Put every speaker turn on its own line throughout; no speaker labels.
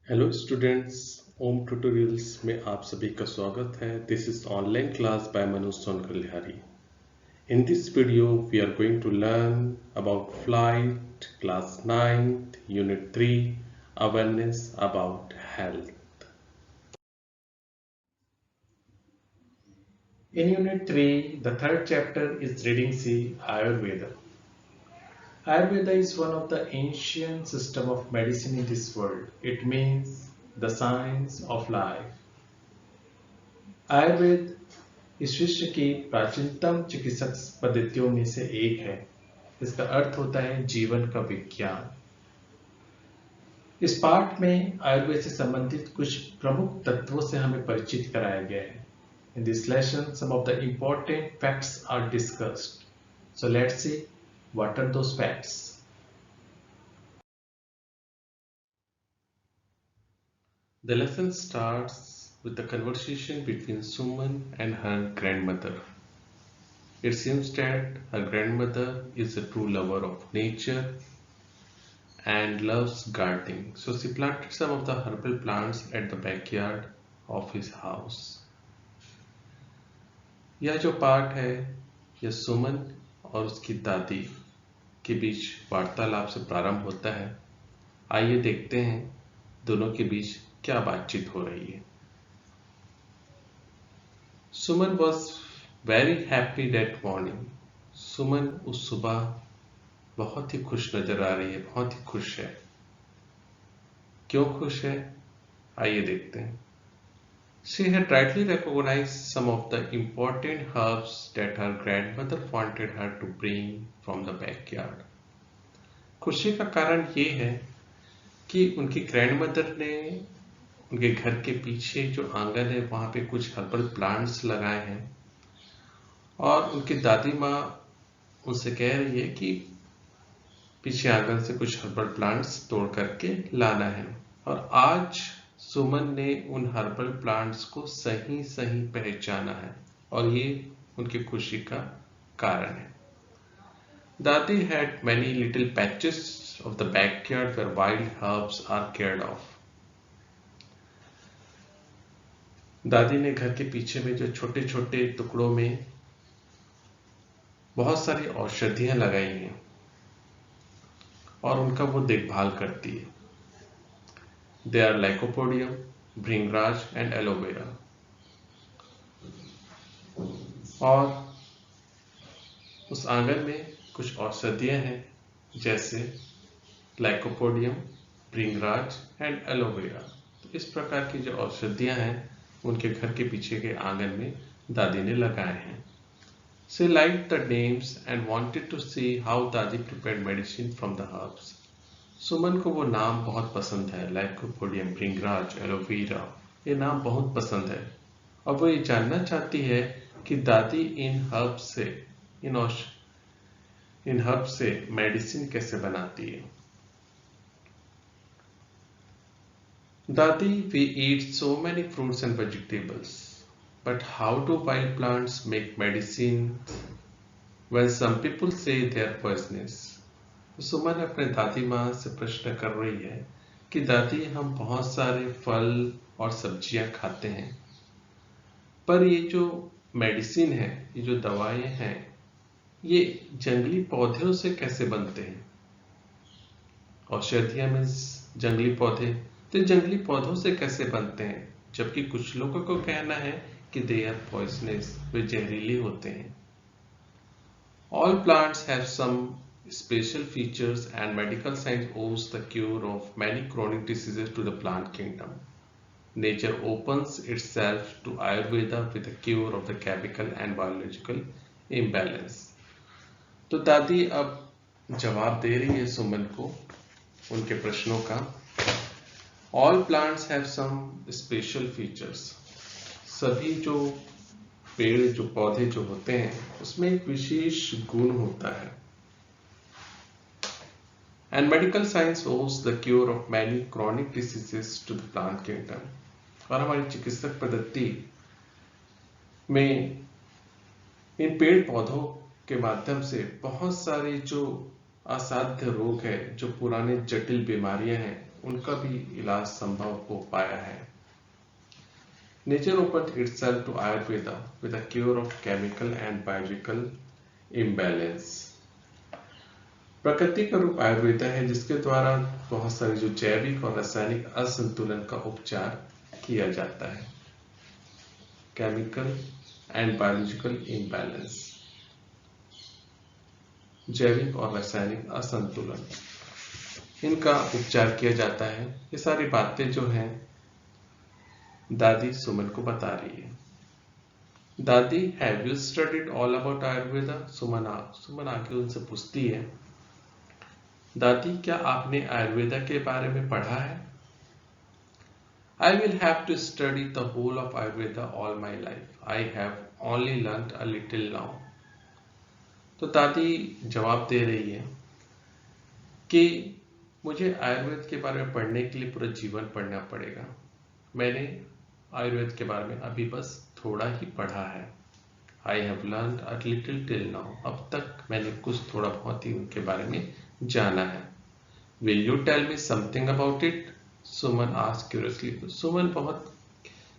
Hello students, ओम tutorials में आप सभी का स्वागत है। This is online class by Manoj Sonkalihari. In this video we are going to learn about flight class 9th unit 3 awareness about health.
In Unit 3, the third chapter is Reading C Ayurveda. Ayurveda is one of the ancient system of medicine in this world. It means the science of life. Ayurveda इस विश्व की प्राचीनतम चिकित्सक पद्धतियों में से एक है। इसका अर्थ होता है जीवन का विज्ञान। इस पाठ में आयुर्वेद से संबंधित कुछ प्रमुख तत्वों से हमें परिचित कराया गया है। In this lesson, some of the important facts are discussed. So let's see what are those facts.
The lesson starts with the conversation between Suman and her grandmother. It seems that her grandmother is a true lover of nature and loves gardening. So she planted some of the herbal plants at the backyard of his house. यह जो पाठ है यह सुमन और उसकी दादी के बीच वार्तालाप से प्रारंभ होता है। आइए देखते हैं दोनों के बीच क्या बातचीत हो रही है। Suman was very happy that morning. Suman उस सुबह बहुत ही खुश नजर आ रही है, बहुत ही खुश है। क्यों खुश है, आइए देखते हैं। She had rightly recognized some of the important herbs that her grandmother wanted her to bring from the backyard. खुशी का कारण ये है कि उनकी ग्रैंडमदर ने उनके घर के पीछे जो आंगन है वहां पे कुछ हर्बल प्लांट्स लगाए हैं और उनकी दादी माँ उनसे कह रही है कि पीछे आंगन से कुछ हर्बल प्लांट्स तोड़ करके लाना है। और आज सुमन ने उन हर्बल प्लांट्स को सही सही पहचाना है और ये उनकी खुशी का कारण है। दादी had many little patches of the backyard where wild herbs are cared of. दादी ने घर के पीछे में जो छोटे छोटे टुकड़ों में बहुत सारी औषधियां लगाई हैं और उनका वो देखभाल करती है। They are lycopodium, bhringraj and aloe vera. और उस आंगन में कुछ औषधियां हैं जैसे लाइकोपोडियम, भृंगराज एंड एलोवेरा। तो इस प्रकार की जो औषधियां हैं उनके घर के पीछे के आंगन में दादी ने लगाए हैं। She liked the names and wanted to see how दादी prepared medicine from the herbs. सुमन को वो नाम बहुत पसंद है, लाइकोपोडियम, भृंगराज, एलोवेरा, ये नाम बहुत पसंद है और वो ये जानना चाहती है कि दादी इन हर्ब से मेडिसिन कैसे बनाती है। दादी, we eat so many fruits and vegetables, but how do wild plants make medicine when some people say they are poisonous? सुमन अपने दादी माँ से प्रश्न कर रही है कि दादी, हम बहुत सारे फल और सब्जियां खाते हैं, पर ये जो मेडिसिन है, ये जो दवाएं हैं, ये जंगली पौधों से कैसे बनते हैं। औषधियां मीन्स जंगली पौधे, तो जंगली पौधों से कैसे बनते हैं, जबकि कुछ लोगों को कहना है कि दे आर पॉइजनस, वे जहरीले होते हैं। All plants have some special features and medical science owes the cure of many chronic diseases to the plant kingdom. Nature opens itself to Ayurveda with the cure of the chemical and biological imbalance. तो दादी अब जवाब दे रही है सुमन को उनके प्रश्नों का। All plants have some special features. सभी जो पेड़, जो पौधे जो होते हैं, उसमें एक विशेष गुण होता है। And medical science owes the cure of many chronic diseases to the plant kingdom. और हमारी चिकित्सक पद्धति में इन पेड़ पौधों के माध्यम से बहुत सारे जो असाध्य रोग है, जो पुराने जटिल बीमारियां हैं, उनका भी इलाज संभव हो पाया है। Nature opened itself to Ayurveda with a cure of chemical and biological imbalance. प्रकृति का रूप आयुर्वेद है जिसके द्वारा बहुत सारे जो जैविक और रासायनिक असंतुलन का उपचार किया जाता है। केमिकल एंड बायोलॉजिकल इम्बैलेंस, जैविक और रासायनिक असंतुलन, इनका उपचार किया जाता है। ये सारी बातें जो हैं दादी सुमन को बता रही है। दादी, have you studied all about Ayurveda? Suman आके उनसे पूछती है, दादी क्या आपने आयुर्वेदा के बारे में पढ़ा है? I will have to study the whole of Ayurveda all my life. I have only learnt a little now. तो दादी जवाब दे रही है कि मुझे आयुर्वेद के बारे में पढ़ने के लिए पूरा जीवन पढ़ना पड़ेगा। मैंने आयुर्वेद के बारे में अभी बस थोड़ा ही पढ़ा है। I have learned a little till now. अब तक मैंने कुछ थोड़ा बहुत ही उनके बारे में जाना है। Will you tell me something about it? Suman asked curiously. तो सुमन बहुत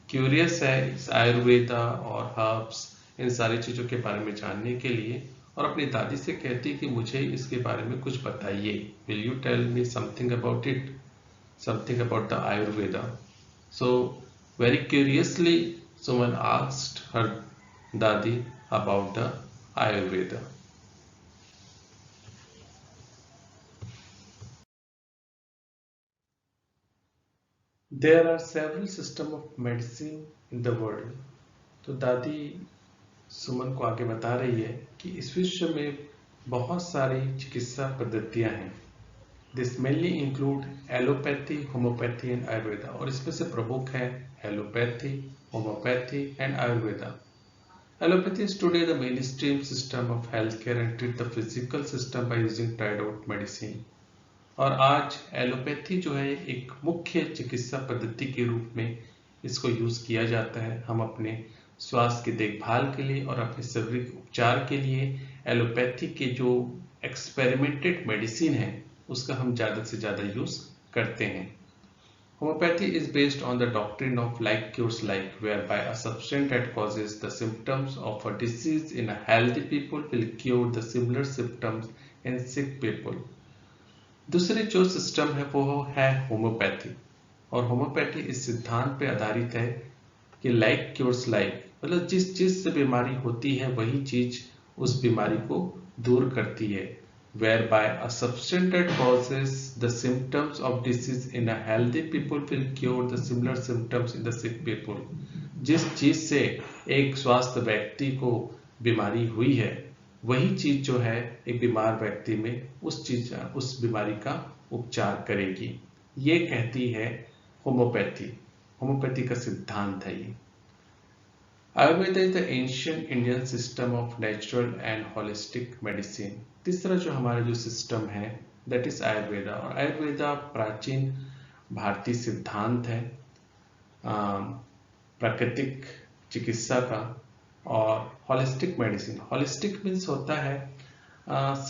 क्यूरियस है इस आयुर्वेदा और हर्ब्स, इन सारी चीजों के बारे में जानने के लिए, और अपनी दादी से कहती कि मुझे इसके बारे में कुछ बताइए। Will you tell me something about it? Something about the Ayurveda. So very curiously, Suman asked her dadi about the Ayurveda. There are several systems of medicine in the world. तो दादी सुमन को आगे बता रही है कि इस विश्व में बहुत सारी चिकित्सा पद्धतियां हैं। This mainly include allopathy, homeopathy and Ayurveda, और इसमें से प्रमुख है allopathy, homeopathy and Ayurveda. Allopathy is today the mainstream system of healthcare and treat the physical system by using tried out medicine. और आज एलोपैथी जो है एक मुख्य चिकित्सा पद्धति के रूप में इसको यूज किया जाता है। हम अपने स्वास्थ्य की देखभाल के लिए और अपने शारीरिक उपचार के लिए एलोपैथी के जो एक्सपेरिमेंटेड मेडिसिन है उसका हम ज़्यादा से ज़्यादा यूज करते हैं। Homeopathy is based on the doctrine of like cures like, whereby a substance that causes the symptoms of a disease in a healthy people will cure the similar symptoms in sick people. दूसरी जो system है वो है homeopathy, और homeopathy इस सिद्धांत पे आधारित है कि लाइक क्योर्स लाइक, मतलब जिस चीज से बीमारी होती है वही चीज उस बीमारी को दूर करती है। Whereby a substance that causes the symptoms of disease in a healthy people will cure the similar symptoms in the sick people. जिस चीज से एक स्वस्थ व्यक्ति को बीमारी हुई है वही चीज जो है एक बीमार व्यक्ति में उस बीमारी का उपचार करेगी, ये कहती है होम्योपैथी। होम्योपैथी का सिद्धांत है ये। Ayurveda is the ancient Indian system of natural and holistic medicine. तीसरा जो हमारा जो सिस्टम है दैट इज आयुर्वेदा, और आयुर्वेदा प्राचीन भारतीय सिद्धांत है प्राकृतिक चिकित्सा का। और होलिस्टिक मेडिसिन, होलिस्टिक मीन्स होता है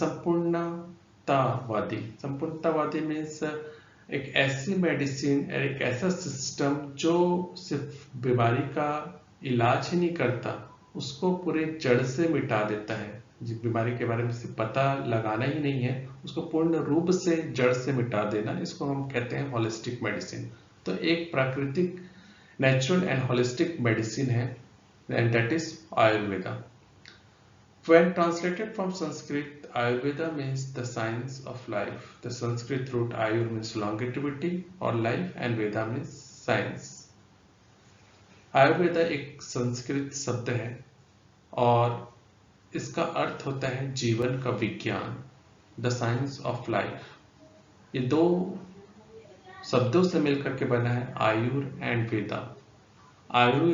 संपूर्णतावादी। संपूर्णतावादी मीन्स एक ऐसी मेडिसिन, एक ऐसा सिस्टम जो सिर्फ बीमारी का इलाज ही नहीं करता, उसको पूरे जड़ से मिटा देता है। जिस बीमारी के बारे में सिर्फ पता लगाना ही नहीं है, उसको पूर्ण रूप से जड़ से मिटा देना, इसको हम कहते हैं होलिस्टिक मेडिसिन। तो एक प्राकृतिक नेचुरल एंड होलिस्टिक मेडिसिन है and that is Ayurveda. When translated from Sanskrit, Ayurveda means the science of life. The Sanskrit root Ayur means longevity or life and Veda means science. Ayurveda एक संस्कृत शब्द है और इसका अर्थ होता है जीवन का विज्ञान, द साइंस ऑफ लाइफ। ये दो शब्दों से मिलकर के बना है आयुर एंड वेदा। आयुर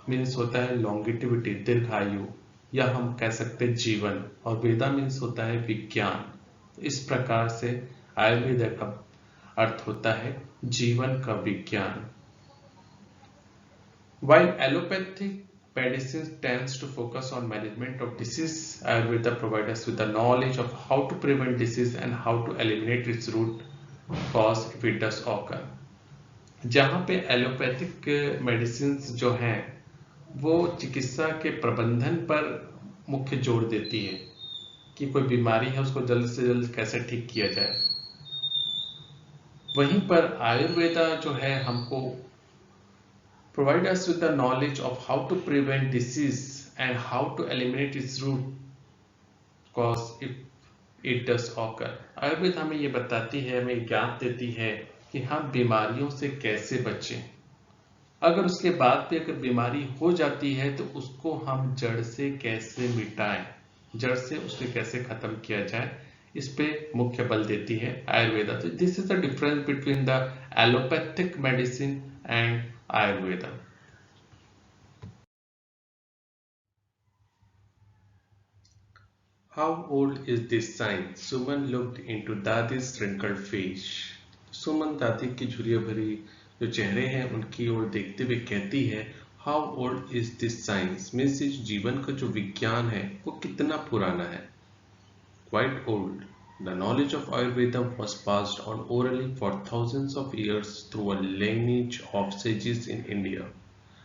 मीन्स होता है लॉन्गिटिविटी, दीर्घायु, या हम कह सकते हैं जीवन, और वेदा मीन्स होता है विज्ञान। इस प्रकार से आयुर्वेदा का अर्थ होता है जीवन का विज्ञान। While allopathic medicine tends to focus on management of disease, Ayurveda provides us with the knowledge of how to prevent disease and how to eliminate its root cause if it does occur. जहाँ पे allopathic medicine जो हैं वो चिकित्सा के प्रबंधन पर मुख्य जोर देती है कि कोई बीमारी है उसको जल्द से जल्द कैसे ठीक किया जाए, वहीं पर आयुर्वेदा जो है हमको provide us with the knowledge of how to prevent disease and how to eliminate its root cause if it does occur. Ayurveda हमें ये बताती है, हमें ज्ञान देती है कि हम बीमारियों से कैसे बचें। अगर उसके बाद भी अगर बीमारी हो जाती है तो उसको हम जड़ से कैसे मिटाएं, जड़ से उसे कैसे खत्म किया जाए, इस पे मुख्य बल देती है आयुर्वेदा। तो this is the difference between the allopathic medicine and Ayurveda. How old is this sign? Suman looked into Dadi's wrinkled face. सुमन दादी की झुर्रियां भरी जो चेहरे हैं उनकी ओर देखते हुए कहती है, How old is this science? Means इस जीवन का जो विज्ञान है वो कितना पुराना है। Quite old. The knowledge of Ayurveda was passed on orally for thousands of years through a lineage of sages in India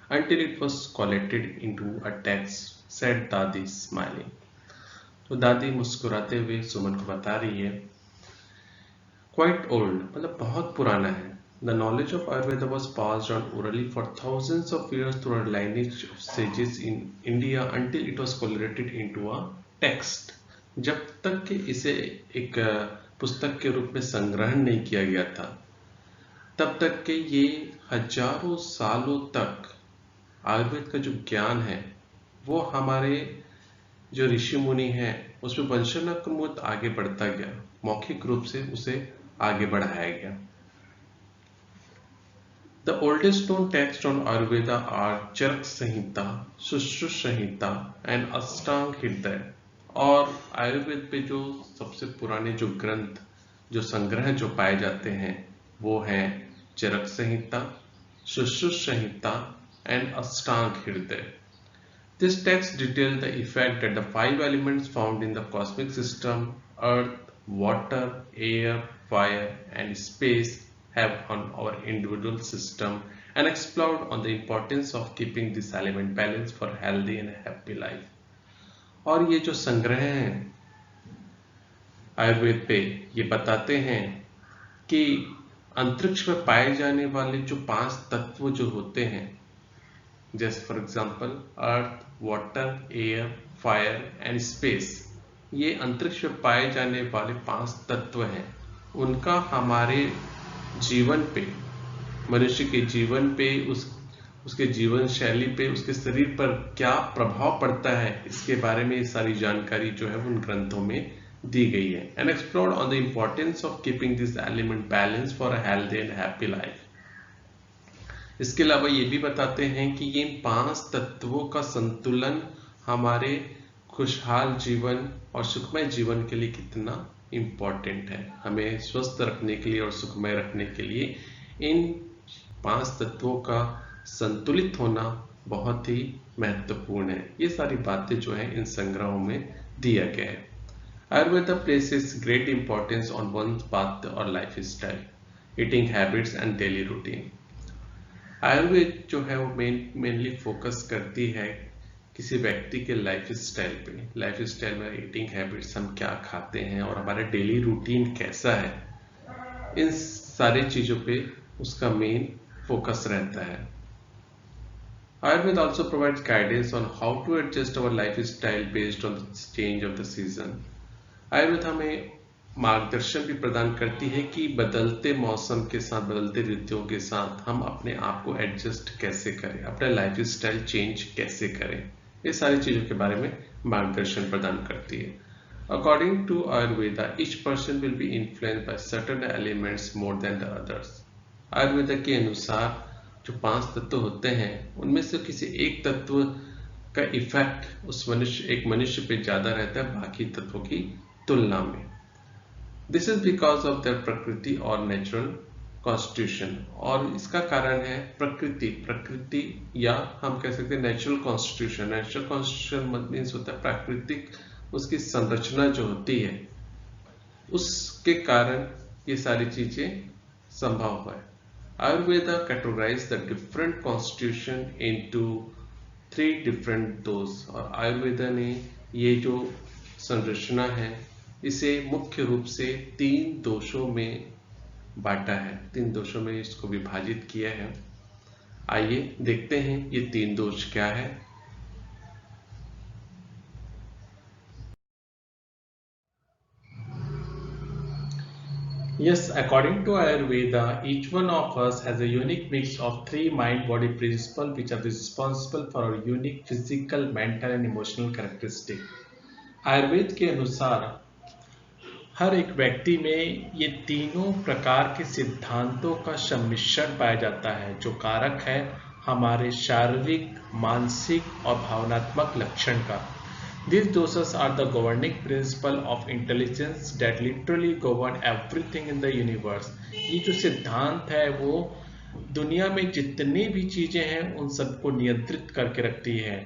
until it was collected into a text, said Dadi smiling. तो दादी मुस्कुराते हुए सुमन को बता रही है, quite old मतलब बहुत पुराना है। The knowledge of Ayurveda was passed on orally for thousands of years through a lineage of sages in India until it was collated into a text. जब तक कि इसे एक पुस्तक के रूप में संग्रहण नहीं किया गया था, तब तक कि ये हजारों सालों तक आयुर्वेद का जो ज्ञान है वो हमारे जो ऋषि मुनि हैं उसमें वंशानुक्रमित आगे बढ़ता गया, मौखिक रूप से उसे आगे बढ़ाया गया। The oldest known text on Ayurveda are Charaka Samhita, Sushruta Samhita and Ashtanga Hridaya. और आयुर्वेद पे जो सबसे पुराने जो ग्रंथ, जो संग्रह जो पाए जाते हैं वो हैं चरक संहिता, सुश्रुत संहिता एंड अष्टांग हृदय। This text details the effect that the 5 elements found in the cosmic system, earth, water, air, fire and space have on our individual system and explored on the importance of keeping this element balanced for healthy and happy life. और ये जो संग्रह हैं आयुर्वेद पे ये बताते हैं कि अंतरिक्ष में पाए जाने वाले जो 5 तत्व जो होते हैं, जैसे for example earth, water, air, fire and space, ये अंतरिक्ष में पाए जाने वाले 5 तत्व हैं। उनका हमारे जीवन पे, मनुष्य के जीवन पे, उसके जीवन शैली पे, उसके शरीर पर क्या प्रभाव पड़ता है, इसके बारे में ये सारी जानकारी जो है उन ग्रंथों में दी गई है। And explored on the importance of keeping this element balance for a healthy and happy life. इसके अलावा ये भी बताते हैं कि ये 5 तत्वों का संतुलन हमारे खुशहाल जीवन और सुखमय जीवन के लिए कितना इम्पोर्टेंट है। हमें स्वस्थ रखने के लिए और सुखमय रखने के लिए इन 5 तत्वों का संतुलित होना बहुत ही महत्वपूर्ण है। ये सारी बातें जो है इन संग्रहों में दिया गया है। Ayurveda places great importance on one's path और life style, eating habits and daily routine. Ayurveda जो है वो मेनली फोकस करती है किसी व्यक्ति के लाइफ स्टाइल पे। लाइफ स्टाइल में ईटिंग हैबिट्स, हम क्या खाते हैं और हमारा डेली रूटीन कैसा है, इन सारी चीजों पे उसका मेन फोकस रहता है। Ayurveda also provides guidance on how to adjust our lifestyle based on the change of the season. Ayurveda हमें मार्गदर्शन भी प्रदान करती है कि बदलते मौसम के साथ, बदलते ऋतुओं के साथ हम अपने आप को एडजस्ट कैसे करें, अपना लाइफ स्टाइल चेंज कैसे करें, ये सारी चीजों के बारे में मार्गदर्शन प्रदान करती है। According to Ayurveda, each person will be influenced by certain elements more than the others. Ayurveda के अनुसार जो 5 तत्व होते हैं उनमें से किसी एक तत्व का इफेक्ट एक मनुष्य पे ज्यादा रहता है बाकी तत्वों की तुलना में। This is because of their प्रकृति और नेचुरल कॉन्स्टिट्यूशन। और इसका कारण है प्रकृति या हम कह सकते हैं natural constitution. Natural constitution means होता है प्राकृतिक, उसकी संरचना जो होती है उसके कारण ये सारी चीजें संभव है। Ayurveda categorize the different constitution into 3 different doshas, और आयुर्वेदा ने ये जो संरचना है इसे मुख्य रूप से 3 दोषों में बांटा है, 3 दोषों में इसको विभाजित किया है। आइए देखते हैं ये 3 दोष क्या है।
Yes, according to Ayurveda, each one of us has a unique mix of 3 mind-body principles which are responsible for our unique physical, mental and emotional characteristic. Ayurveda के अनुसार हर एक व्यक्ति में ये तीनों प्रकार के सिद्धांतों का सम्मिश्रण पाया जाता है, जो कारक है हमारे शारीरिक, मानसिक और भावनात्मक लक्षण का। These doses are the governing principle of intelligence that literally govern everything in the universe. ये जो सिद्धांत है वो दुनिया में जितनी भी चीजें हैं उन सबको नियंत्रित करके रखती है।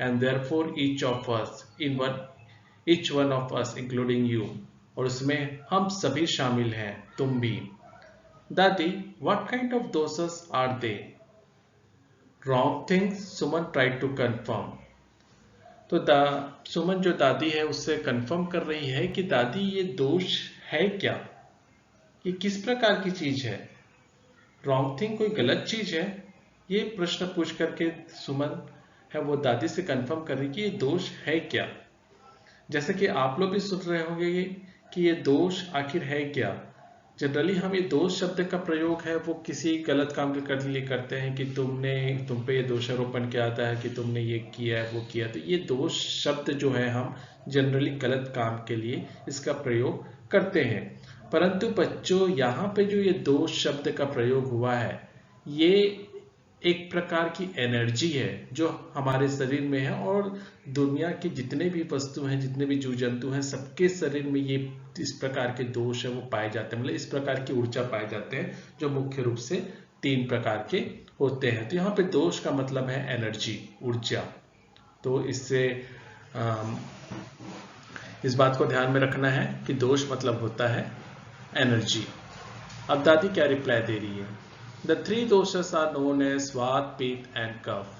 And therefore each one of us including you, और उसमें हम सभी शामिल हैं, तुम भी। दादी, what kind of doses are they? Wrong things, Suman tried to confirm. तो सुमन जो दादी है उससे कंफर्म कर रही है कि दादी ये दोष है क्या, ये किस प्रकार की चीज है। रॉन्ग थिंग कोई गलत चीज है, ये प्रश्न पूछ करके सुमन है वो दादी से कंफर्म कर रही कि ये दोष है क्या। जैसे कि आप लोग भी सुन रहे होंगे कि ये दोष आखिर है क्या। जनरली हम ये दोष शब्द का प्रयोग है वो किसी गलत काम के लिए करते हैं कि तुम पे ये दोषारोपण किया जाता है कि तुमने ये किया है वो किया। तो ये दोष शब्द जो है हम जनरली गलत काम के लिए इसका प्रयोग करते हैं। परंतु बच्चों, यहाँ पे जो ये दोष शब्द का प्रयोग हुआ है ये एक प्रकार की एनर्जी है जो हमारे शरीर में है, और दुनिया के जितने भी वस्तु हैं, जितने भी जीव जंतु हैं, सबके शरीर में ये इस प्रकार के दोष है वो पाए जाते हैं, मतलब इस प्रकार की ऊर्जा पाए जाते हैं जो मुख्य रूप से 3 प्रकार के होते हैं। तो यहाँ पे दोष का मतलब है एनर्जी, ऊर्जा। तो इससे इस बात को ध्यान में रखना है कि दोष मतलब होता है एनर्जी। अब दादी क्या रिप्लाई दे रही है? The 3 doshas are known as वात, पित्त एंड कफ।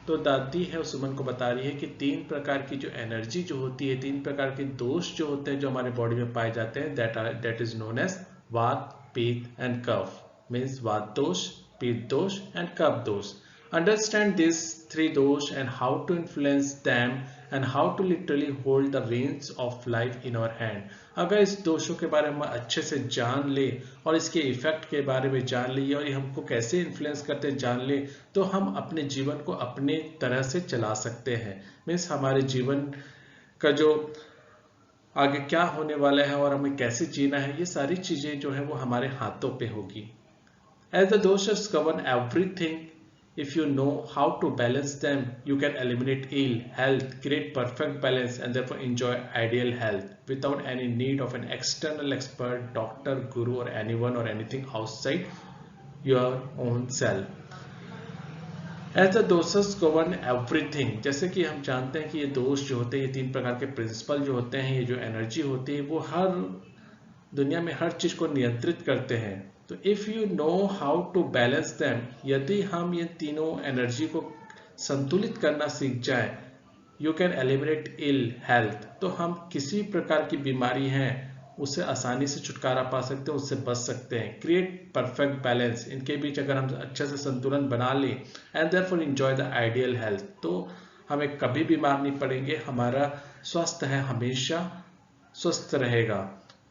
तो दादी है सुमन को बता रही है कि 3 प्रकार की जो एनर्जी जो होती है, 3 प्रकार के दोष जो होते हैं जो हमारे बॉडी में पाए जाते हैं, that is known as वात, पित्त एंड कफ। मीन्स वात दोष, पित्त दोष एंड कफ दोष। Understand these 3 dosh and how to influence them and how to literally hold the reins of life in our hand. अगर इस दोषों के बारे में अच्छे से जान ले और इसके इफेक्ट के बारे में जान ले और ये हमको कैसे इन्फ्लुएंस करते हैं जान ले, तो हम अपने जीवन को अपने तरह से चला सकते हैं। मीन्स हमारे जीवन का जो आगे क्या होने वाला है और हमें कैसे जीना है, ये सारी चीजें जो है वो हमारे हाथों पे होगी। As the doshas govern everything, if you know how to balance them, you can eliminate ill health, create perfect balance and therefore enjoy ideal health without any need of an external expert, doctor, guru or anyone or anything outside your own self. As the doshas govern everything, जैसे कि हम जानते हैं कि ये दोष जो होते हैं, ये 3 प्रकार के प्रिंसिपल जो होते हैं, ये जो एनर्जी होती है वो हर दुनिया में हर चीज को नियंत्रित करते हैं। तो if you know how to balance them, यदि हम ये तीनों एनर्जी को संतुलित करना सीख जाए, you can eliminate ill health, तो हम किसी प्रकार की बीमारी है उससे आसानी से छुटकारा पा सकते हैं, उससे बच सकते हैं। क्रिएट परफेक्ट बैलेंस, इनके बीच अगर हम अच्छे से संतुलन बना लें, and therefore enjoy the ideal health, तो हमें कभी बीमार नहीं पड़ेंगे, हमारा स्वास्थ्य है हमेशा स्वस्थ रहेगा।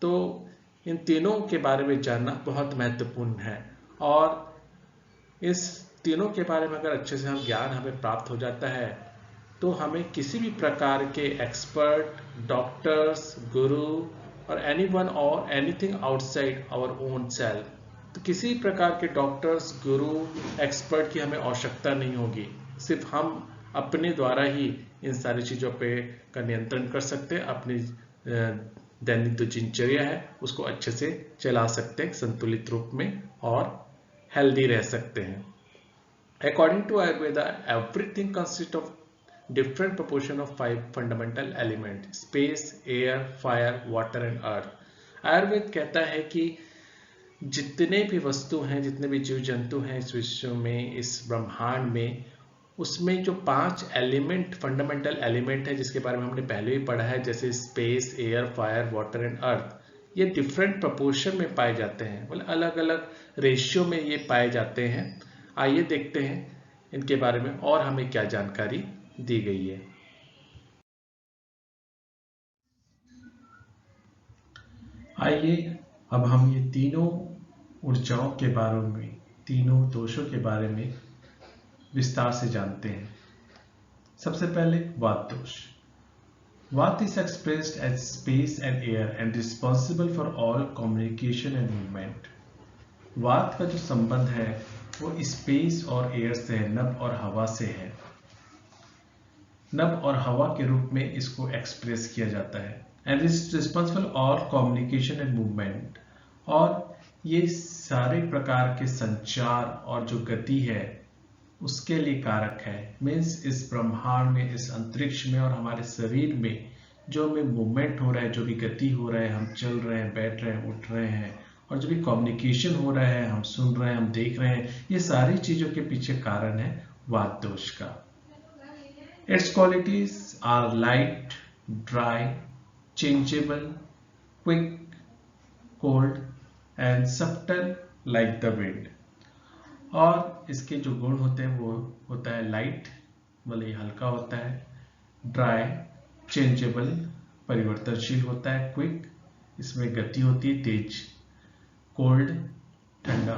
तो इन तीनों के बारे में जानना बहुत महत्वपूर्ण है, और इस तीनों के बारे में अगर अच्छे से हम ज्ञान हमें प्राप्त हो जाता है तो हमें किसी भी प्रकार के एक्सपर्ट, डॉक्टर्स, गुरु और एनीवन और anything outside our own self, तो किसी प्रकार के डॉक्टर्स, गुरु, एक्सपर्ट की हमें आवश्यकता नहीं होगी। सिर्फ हम अपने द्वारा ही इन सारी चीज़ों पे का नियंत्रण कर सकते हैं, अपनी दैनिक जो दिनचर्या है उसको अच्छे से चला सकते हैं संतुलित रूप में और हेल्दी रह सकते हैं। According to Ayurveda, everything consist of different proportion of 5 fundamental element: space, air, fire, water and earth. Ayurveda कहता है कि जितने भी वस्तु हैं, जितने भी जीव जंतु हैं इस विश्व में, इस ब्रह्मांड में, उसमें जो 5 एलिमेंट, फंडामेंटल एलिमेंट है जिसके बारे में हमने पहले भी पढ़ा है, जैसे space, air, fire, water and अर्थ, ये डिफरेंट प्रपोर्शन में पाए जाते हैं, मतलब अलग अलग रेशियो में ये पाए जाते हैं। आइए देखते हैं इनके बारे में और हमें क्या जानकारी दी गई है। आइए अब हम ये तीनों ऊर्जाओं के बारे में, तीनों दोषों के बारे में विस्तार से जानते हैं। सबसे पहले वात दोष। वात is expressed as space and air and responsible for all communication and movement. वात का जो संबंध है वो स्पेस और एयर से है, नभ और हवा से है। नभ और हवा के रूप में इसको एक्सप्रेस किया जाता है। And is responsible all communication and movement, और ये सारे प्रकार के संचार और जो गति है उसके लिए कारक है। मीन्स इस ब्रह्मांड में, इस अंतरिक्ष में और हमारे शरीर में जो हमें मूवमेंट हो रहा है, जो भी गति हो रहा है, हम चल रहे हैं, बैठ रहे हैं, उठ रहे हैं, और जो भी कम्युनिकेशन हो रहा है, हम सुन रहे हैं, हम देख रहे हैं, ये सारी चीजों के पीछे कारण है वात दोष का। Its qualities are light, dry, changeable, quick, cold and subtle like the wind. और इसके जो गुण होते हैं वो होता है लाइट, मतलब ये हल्का होता है, ड्राई, चेंजेबल, परिवर्तनशील होता है, क्विक, इसमें गति होती है तेज, कोल्ड, ठंडा,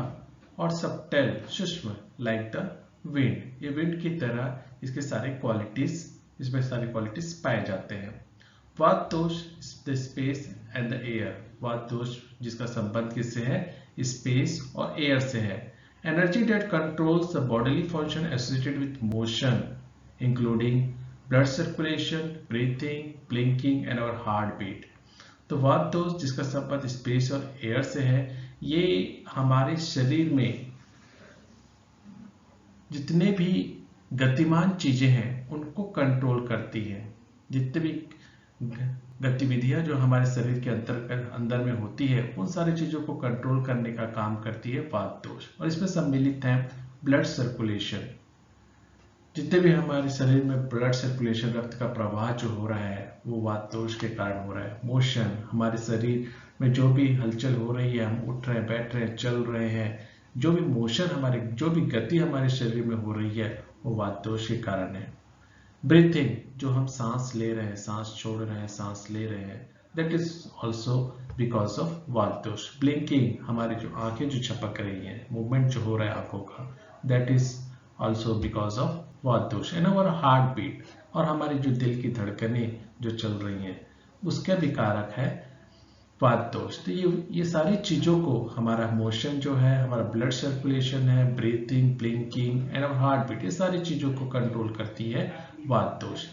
और सबटल, सूक्ष्म, लाइक द विंड, ये विंड की तरह इसके सारे क्वालिटीज, इसमें सारे क्वालिटीज पाए जाते हैं। वात दोष, the space and the air. वात दोष जिसका संबंध किससे है? स्पेस और एयर से है। Energy that controls the bodily function associated with motion including blood circulation, breathing, blinking and our heart beat. तो वात दोष जिसका संबंध स्पेस और एयर से है, ये हमारे शरीर में जितने भी गतिमान चीजें हैं उनको कंट्रोल करती है। जितने भी गतिविधियां जो हमारे शरीर के अंदर में होती है, उन सारी चीजों को कंट्रोल करने का काम करती है वात दोष। और इसमें सम्मिलित है ब्लड सर्कुलेशन। जितने भी हमारे शरीर में ब्लड सर्कुलेशन, रक्त का प्रवाह जो हो रहा है, वो वात दोष के कारण हो रहा है। मोशन, हमारे शरीर में जो भी हलचल हो रही है, हम उठ रहे हैं, बैठ रहे हैं, चल रहे हैं, जो भी मोशन हमारे, जो भी गति हमारे शरीर में हो रही है, वो वात दोष के कारण है। ब्रीथिंग, जो हम सांस ले रहे हैं, सांस छोड़ रहे हैं, सांस ले रहे हैं, that is also because of वात दोष। ब्लिंकिंग, हमारी जो आंखें जो झपक रही हैं, मूवमेंट जो हो रहा है आंखों का, that is also because of वात दोष। एंड आवर हार्ट बीट, और हमारी जो दिल की धड़कनें जो चल रही हैं, उसका भी कारक है वात दोष। तो ये सारी चीजों को, हमारा मोशन जो है, हमारा ब्लड सर्कुलेशन है, breathing, blinking and our heart beat, ये सारी चीजों को कंट्रोल करती है vata dosha.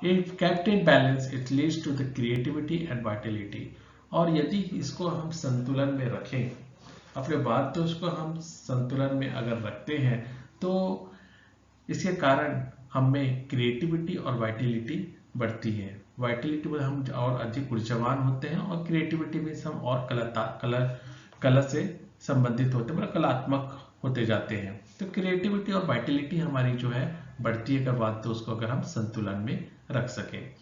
If kept in balance it leads to the creativity and vitality. और यदि इसको हम संतुलन में रखें, अपने वात दोष को हम संतुलन में अगर रखते हैं, तो इसके कारण हमें क्रिएटिविटी और वाइटलिटी बढ़ती है। वाइटलिटी में हम और अधिक ऊर्जावान होते हैं, और क्रिएटिविटी में हम और कला से संबंधित होते हैं, मतलब कलात्मक होते जाते हैं। तो क्रिएटिविटी और वाइटलिटी हमारी जो है बढ़ती है अगर वात दोष को अगर हम संतुलन में रख सकें।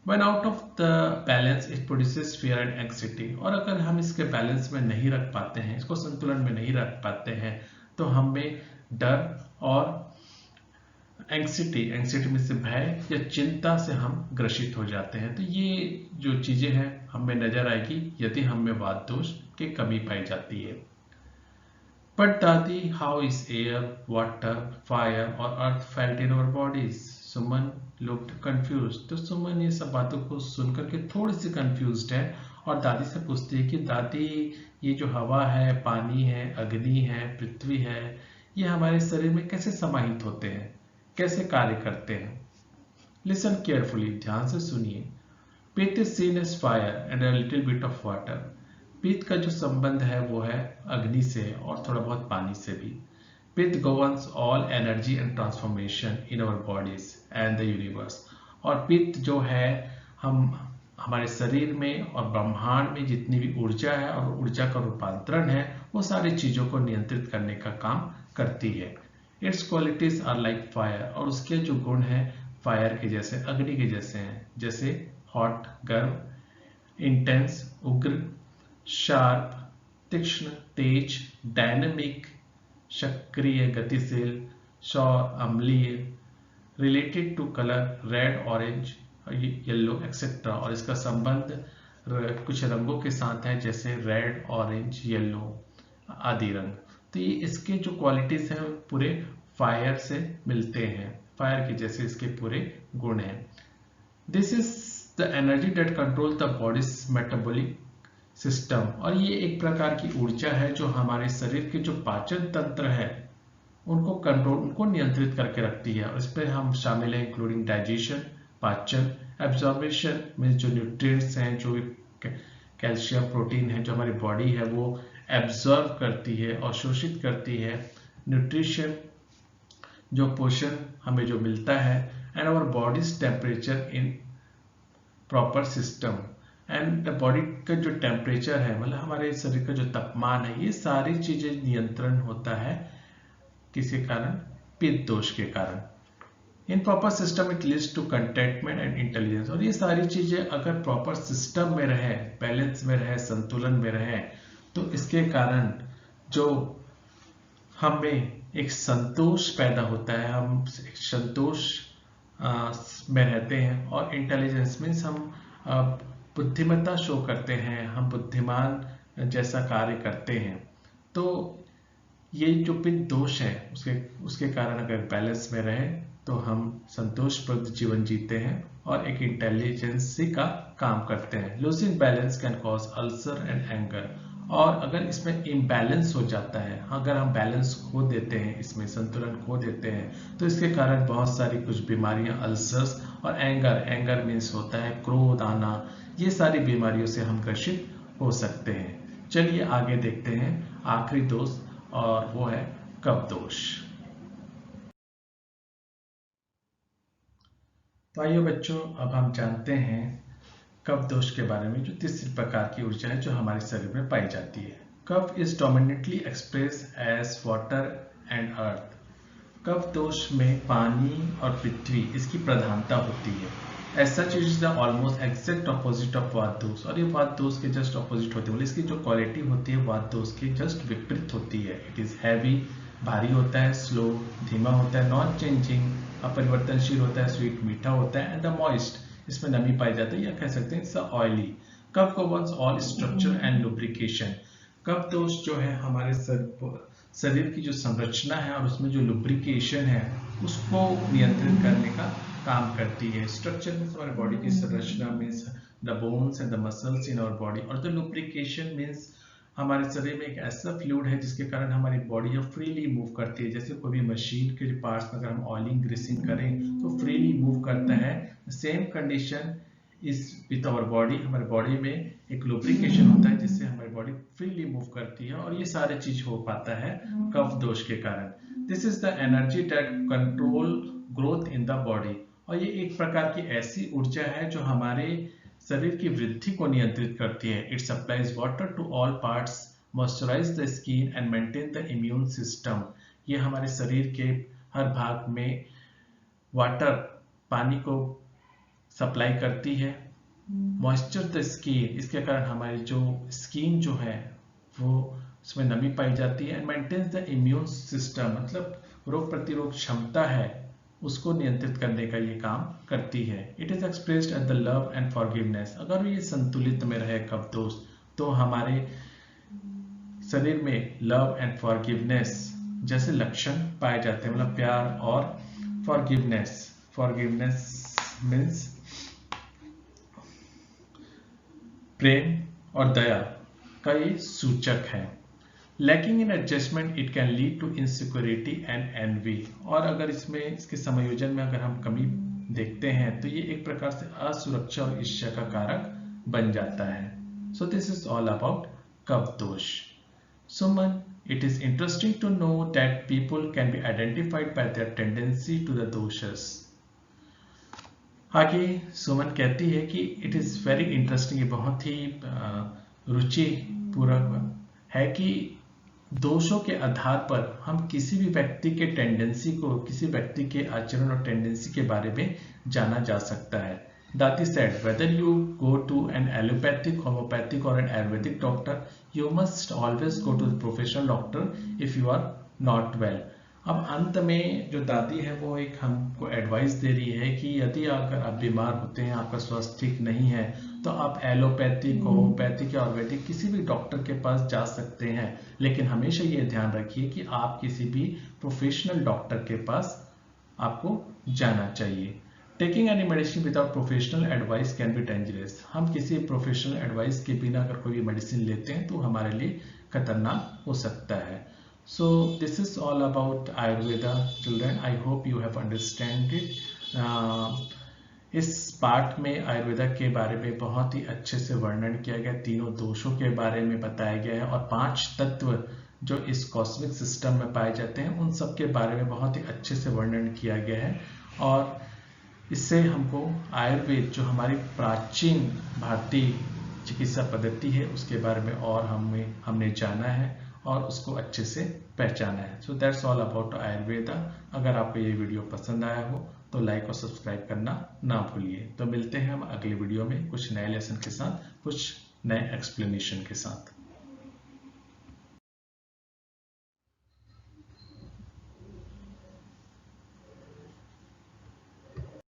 When out of the balance it produces fear and anxiety। और अगर हम इसके बैलेंस में नहीं रख पाते हैं, इसको संतुलन में नहीं रख पाते हैं, तो हमें डर और एंग्जाइटी में से भय या चिंता से हम ग्रसित हो जाते हैं। तो ये जो चीजें हैं हमें नजर आएगी यदि हमें वात दोष की कमी पाई जाती है। But Dadi, how is air, water, fire और earth felt in our bodies? Suman looked confused। तो सुमन ये सब बातों को सुनकर के थोड़ी सी confused है, और दादी से पूछती है कि दादी, ये जो हवा है, पानी है, अग्नि है, पृथ्वी है, ये हमारे शरीर में कैसे समाहित होते हैं, कैसे कार्य करते हैं? Listen carefully, ध्यान से सुनिए। Pith is seen as fire and a little bit of water। पित्त का जो संबंध है वो है अग्नि से और थोड़ा बहुत पानी से भी। पित्त governs all energy and transformation in our bodies and the universe। और पित्त जो है हमारे शरीर में और ब्रह्मांड में जितनी भी ऊर्जा है और ऊर्जा का रूपांतरण है, वो सारी चीज़ों को नियंत्रित करने का काम करती है। Its qualities are like fire, और उसके जो गुण हैं फायर के जैसे, अग्नि के जैसे हैं, जैसे हॉट गर्म, इंटेंस उग्र, शार्प तीक्ष्ण तेज, डायनेमिक सक्रिय गतिशील, सौर अम्लीय, related to colour red orange yellow etcetera, और इसका संबंध कुछ रंगों के साथ है जैसे रेड ऑरेंज येलो आदि रंग। तो ये इसके जो क्वालिटीज हैं पूरे फायर से मिलते हैं, फायर के जैसे इसके पूरे गुण हैं। This is the energy that control the bodies metabolic system, और ये एक प्रकार की ऊर्जा है जो हमारे शरीर के जो पाचन तंत्र है उनको कंट्रोल, उनको नियंत्रित करके रखती है। और इस पर हम शामिल है इंक्लूडिंग डाइजेशन, पाचन, एब्जॉर्बेशन में जो न्यूट्रिएंट्स हैं, जो कैल्शियम प्रोटीन है जो हमारी बॉडी है वो एब्जॉर्ब करती है और शोषित करती है, न्यूट्रिशन जो पोषण हमें जो मिलता है, and our body's temperature in proper system, and the body का जो टेम्परेचर है, मतलब हमारे शरीर का जो तापमान है, ये सारी चीजें नियंत्रण होता है किसी कारण, पित्त दोष के कारण। In proper system it leads to contentment and intelligence, और ये सारी चीजें अगर प्रॉपर सिस्टम में रहे, बैलेंस में रहे, संतुलन में रहे, तो इसके कारण जो हमें एक संतोष पैदा होता है, हम एक संतोष में रहते हैं, और इंटेलिजेंस मीन्स हम बुद्धिमत्ता शो करते हैं, हम बुद्धिमान जैसा कार्य करते हैं। तो ये जो पित्त दोष है उसके कारण अगर बैलेंस में रहे तो हम संतोषप्रद जीवन जीते हैं और एक इंटेलिजेंसी का काम करते हैं। Losing balance can cause ulcer and anger, और अगर इसमें इम्बैलेंस हो जाता है, अगर हम बैलेंस खो देते हैं, इसमें संतुलन खो देते हैं, तो इसके कारण बहुत सारी कुछ बीमारियां, अल्सर्स और एंगर मीन्स होता है क्रोध आना, ये सारी बीमारियों से हम ग्रसित हो सकते हैं। चलिए आगे देखते हैं आखिरी दोष, और वो है कफ दोष। तो आइए बच्चों, अब हम जानते हैं कफ दोष के बारे में, जो तीसरी प्रकार की ऊर्जा है जो हमारे शरीर में पाई जाती है। Kapha is dominantly express as water and earth. कफ दोष में पानी और पृथ्वी इसकी प्रधानता होती है। As such it is the almost exact opposite of वात दोष, और ये वात दोष के जस्ट ऑपोजिट होती है, मतलब इसकी जो क्वालिटी होती है वात दोष की जस्ट विपरीत होती है। इट इज हैवी, भारी होता है, स्लो, धीमा होता है, नॉन चेंजिंग, अपरिवर्तनशील होता है, स्वीट, मीठा होता है, एंड द मॉइस्ट, इसमें नमी पाई जाती है, या कह सकते हैं it's oily. Kapha covers all structure and lubrication. कफ दोष जो है हमारे शरीर की जो संरचना है और उसमें जो लुब्रिकेशन है उसको नियंत्रित करने का काम करती है। स्ट्रक्चर मीन्स हमारे बॉडी की संरचना, means the bones and the muscles in our body, और द लुब्रिकेशन मीन्स हमारे शरीर में एक ऐसा फ्लूइड है जिसके कारण हमारी बॉडी फ्रीली मूव करती है। जैसे कोई भी मशीन के पार्ट्स में अगर हम ऑयलिंग ग्रीसिंग करें तो फ्रीली मूव करता है। सेम कंडीशन इस विथ आवर बॉडी, हमारे बॉडी में एक लुब्रिकेशन होता है जिससे हमारी बॉडी फ्रीली मूव करती है, और ये सारे चीज हो पाता है कफ दोष के कारण। This is the energy that control growth in the body, और ये एक प्रकार की ऐसी ऊर्जा है जो हमारे शरीर की वृद्धि को नियंत्रित करती है। It supplies water to all parts, moisturize the skin and maintain the immune system. ये हमारे शरीर के हर भाग में वाटर, पानी को सप्लाई करती है, मॉइस्चर द स्किन, इसके कारण हमारी जो स्किन जो है वो उसमें नमी पाई जाती है, and maintains the immune system, मतलब रोग प्रतिरोध क्षमता है उसको नियंत्रित करने का ये काम करती है। It is expressed at the love and forgiveness. अगर ये संतुलित में रहे कफ दोष तो हमारे शरीर में लव एंड फॉरगिवनेस जैसे लक्षण पाए जाते हैं, मतलब प्यार और फॉरगिवनेस मीन्स प्रेम और दया का ये सूचक है। Lacking in adjustment it can lead to insecurity and envy, और अगर इसमें इसके संयोजन में अगर हम कमी देखते हैं तो ये एक प्रकार से असुरक्षा और ईर्ष्या का कारक बन जाता है। So this is all about kapha dosha. Suman, it is interesting to know that people can be identified by their tendency to the doshas. आगे सुमन कहती है कि इट इज वेरी इंटरेस्टिंग, ये बहुत ही रुचिपूर्वक है कि दोषों के आधार पर हम किसी भी व्यक्ति के टेंडेंसी को, किसी व्यक्ति के आचरण और टेंडेंसी के बारे में जाना जा सकता है। Dati said, whether you go to an allopathic, homeopathic or an Ayurvedic doctor, you must always go to the professional doctor if you are not well. अब अंत में जो दादी है वो एक हमको एडवाइस दे रही है कि यदि अगर आप बीमार होते हैं, आपका स्वास्थ्य ठीक नहीं है, तो आप एलोपैथिक, होम्योपैथिक या आयुर्वेदिक किसी भी डॉक्टर के पास जा सकते हैं, लेकिन हमेशा ये ध्यान रखिए कि आप किसी भी प्रोफेशनल डॉक्टर के पास आपको जाना चाहिए। Taking any medicine without professional advice can be dangerous. हम किसी प्रोफेशनल एडवाइस के बिना अगर कोई भी मेडिसिन लेते हैं तो हमारे लिए खतरनाक हो सकता है। So this is all about Ayurveda, children. I hope you have understand it. इस पार्ट में आयुर्वेदा के बारे में बहुत ही अच्छे से वर्णन किया गया, तीनों दोषों के बारे में बताया गया है और 5 तत्व जो इस कॉस्मिक सिस्टम में पाए जाते हैं उन सब के बारे में बहुत ही अच्छे से वर्णन किया गया है। और इससे हमको आयुर्वेद जो हमारी प्राचीन भारतीय चिकित्सा पद्धति है उसके बारे में और हमने जाना है और उसको अच्छे से पहचाना है। So that's all about Ayurveda. अगर आपको ये वीडियो पसंद आया हो तो लाइक और सब्सक्राइब करना ना भूलिए। तो मिलते हैं हम अगले वीडियो में कुछ नए लेसन के साथ, कुछ नए एक्सप्लेनेशन के साथ।